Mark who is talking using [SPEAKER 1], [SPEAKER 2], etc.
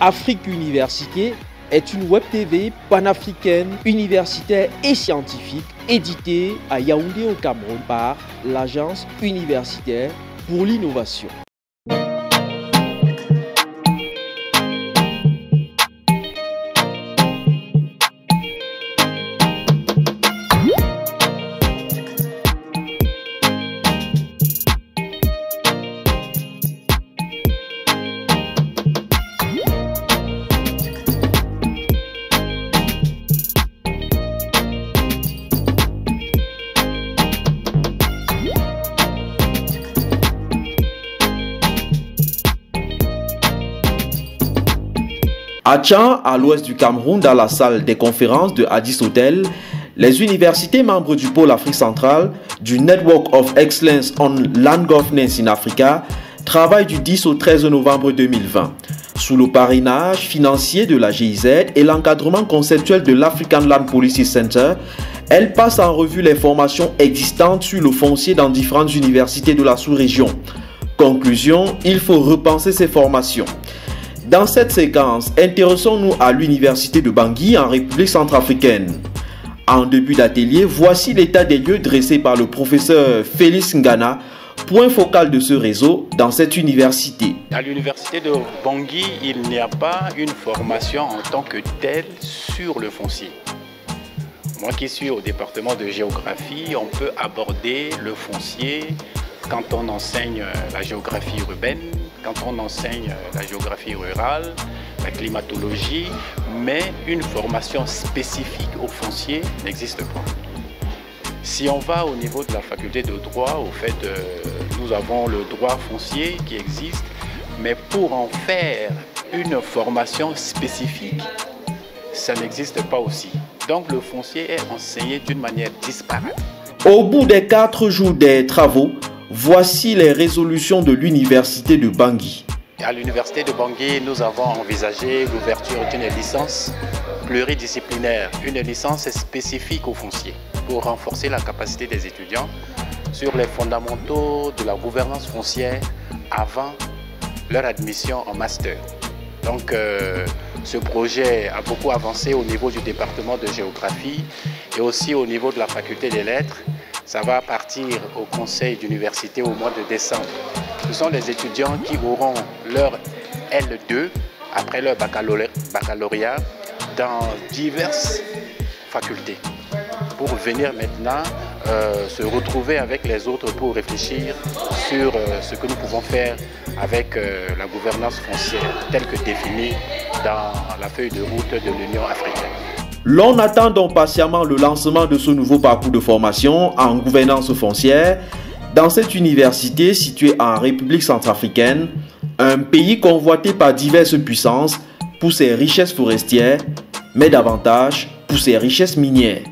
[SPEAKER 1] Afrique Université est une web TV panafricaine, universitaire et scientifique éditée à Yaoundé au Cameroun par l'Agence universitaire pour l'innovation.
[SPEAKER 2] À Tchan, à l'ouest du Cameroun, dans la salle des conférences de Addis Hotel, les universités membres du pôle Afrique centrale du Network of Excellence on Land Governance in Africa travaillent du 10 au 13 novembre 2020. Sous le parrainage financier de la GIZ et l'encadrement conceptuel de l'African Land Policy Center, elles passent en revue les formations existantes sur le foncier dans différentes universités de la sous-région. Conclusion, il faut repenser ces formations. Dans cette séquence, intéressons-nous à l'université de Bangui en République centrafricaine. En début d'atelier, voici l'état des lieux dressé par le professeur Félix Ngana, point focal de ce réseau dans cette université.
[SPEAKER 3] À l'université de Bangui, il n'y a pas une formation en tant que telle sur le foncier. Moi qui suis au département de géographie, on peut aborder le foncier quand on enseigne la géographie urbaine, quand on enseigne la géographie rurale, la climatologie, mais une formation spécifique au foncier n'existe pas. Si on va au niveau de la faculté de droit, au fait, nous avons le droit foncier qui existe, mais pour en faire une formation spécifique, ça n'existe pas aussi. Donc le foncier est enseigné d'une manière disparate.
[SPEAKER 2] Au bout des 4 jours des travaux, voici les résolutions de l'université de Bangui.
[SPEAKER 3] À l'université de Bangui, nous avons envisagé l'ouverture d'une licence pluridisciplinaire, une licence spécifique au foncier, pour renforcer la capacité des étudiants sur les fondamentaux de la gouvernance foncière avant leur admission en master. Donc ce projet a beaucoup avancé au niveau du département de géographie et aussi au niveau de la faculté des lettres. Ça va partir au conseil d'université au mois de décembre. Ce sont les étudiants qui auront leur L2 après leur baccalauréat dans diverses facultés pour venir maintenant se retrouver avec les autres pour réfléchir sur ce que nous pouvons faire avec la gouvernance foncière telle que définie dans la feuille de route de l'Union africaine.
[SPEAKER 2] L'on attend donc patiemment le lancement de ce nouveau parcours de formation en gouvernance foncière dans cette université située en République centrafricaine, un pays convoité par diverses puissances pour ses richesses forestières, mais davantage pour ses richesses minières.